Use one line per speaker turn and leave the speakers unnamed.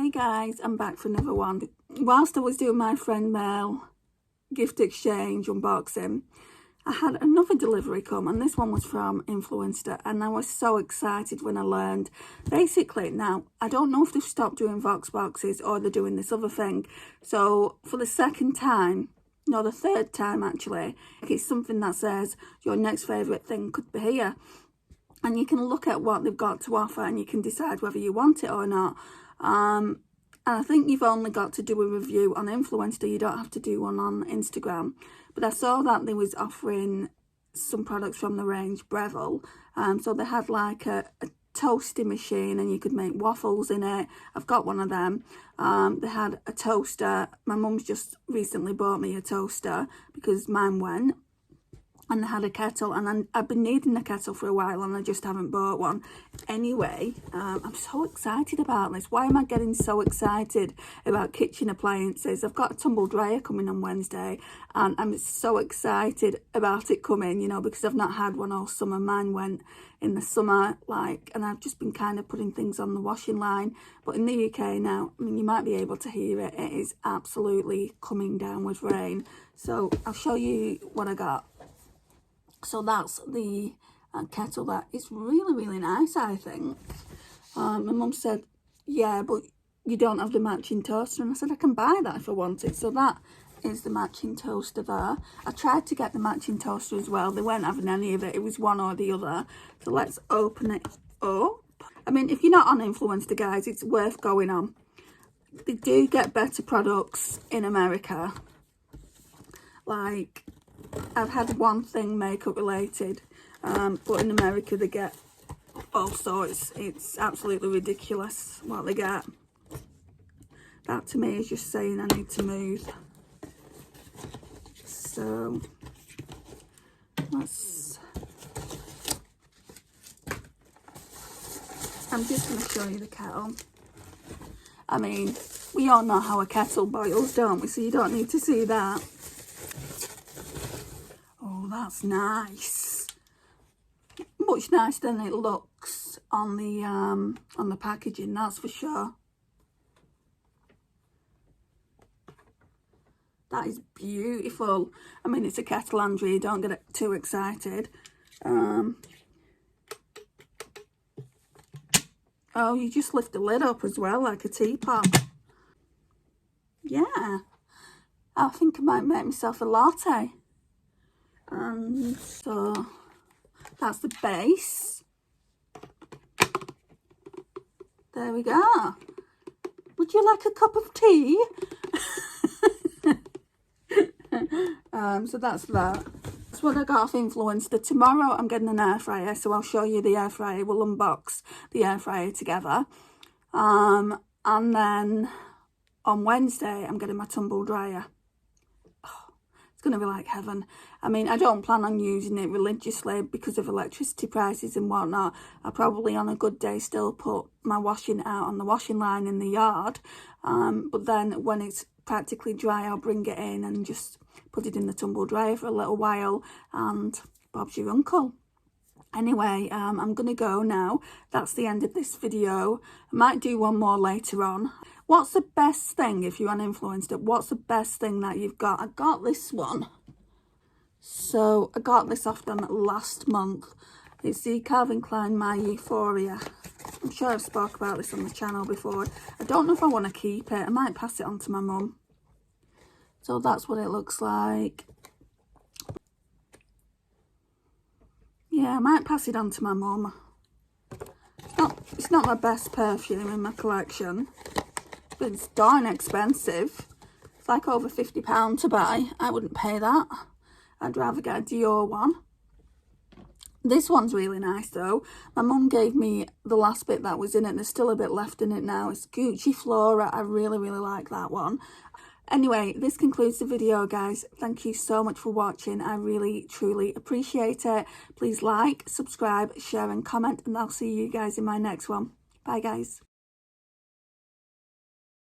Hi guys, I'm back for another one. Whilst I was doing my friend mail gift exchange unboxing, I had another delivery come, and this one was from INFLUENSTER, and I was so excited when I learned. Basically, now, I don't know if they've stopped doing Vox boxes or they're doing this other thing. So for the second time, no, the third time actually, it's something that says your next favourite thing could be here. And you can look at what they've got to offer and you can decide whether you want it or not. And I think you've only got to do a review on INFLUENSTER. You don't have to do one on Instagram. But I saw that they was offering some products from the range Breville. So they had like a toasty machine and you could make waffles in it. I've got one of them. They had a toaster. My mum's just recently bought me a toaster because mine went. And they had a kettle, and I've been needing a kettle for a while and I just haven't bought one. Anyway, I'm so excited about this. Why am I getting so excited about kitchen appliances? I've got a tumble dryer coming on Wednesday and I'm so excited about it coming, you know, because I've not had one all summer. Mine went in the summer, and I've just been kind of putting things on the washing line. But in the UK now, I mean, you might be able to hear it. It is absolutely coming down with rain. So I'll show you what I got. So that's the kettle. That is really, really nice, I think. My mum said, yeah, but you don't have the matching toaster. And I said, I can buy that if I want it. So that is the matching toaster there. I tried to get the matching toaster as well. They weren't having any of it. It was one or the other. So let's open it up. I mean, if you're not on INFLUENSTER, guys, it's worth going on. They do get better products in America. Like, I've had one thing makeup related, but in America they get all sorts. It's absolutely ridiculous what they get. That to me is just saying I need to move. So I'm just going to show you the kettle. I mean, we all know how a kettle boils, don't we? So you don't need to see that. That's nice. Much nicer than it looks on the packaging, that's for sure. That is beautiful. I mean, it's a kettle, Andrea, don't get too excited. Oh, you just lift the lid up as well, like a teapot. Yeah, I think I might make myself a latte. And so that's the base. There we go. Would you like a cup of tea? So that's that. That's what I got off INFLUENSTER. Tomorrow I'm getting an air fryer, so I'll show you the air fryer. We'll unbox the air fryer together. And then on Wednesday I'm getting my tumble dryer. It's going to be like heaven. I mean, I don't plan on using it religiously because of electricity prices and whatnot. I'll probably on a good day still put my washing out on the washing line in the yard. But then when it's practically dry, I'll bring it in and just put it in the tumble dryer for a little while. And Bob's your uncle. Anyway, I'm going to go now. That's the end of this video. I might do one more later on. What's the best thing, if you're on INFLUENSTER, what's the best thing that you've got? I got this one. So I got this off them last month. It's the Calvin Klein My Euphoria. I'm sure I've spoke about this on the channel before. I don't know if I want to keep it. I might pass it on to my mum. So that's what it looks like. Yeah, I might pass it on to my mum. It's not my best perfume in my collection, but it's darn expensive. It's like over £50 to buy. I wouldn't pay that. I'd rather get a Dior one. This one's really nice though. My mum gave me the last bit that was in it. There's still a bit left in it now. It's Gucci Flora. I really, really like that one. Anyway, this concludes the video, guys. Thank you so much for watching. I really, truly appreciate it. Please like, subscribe, share and comment, and I'll see you guys in my next one. Bye, guys.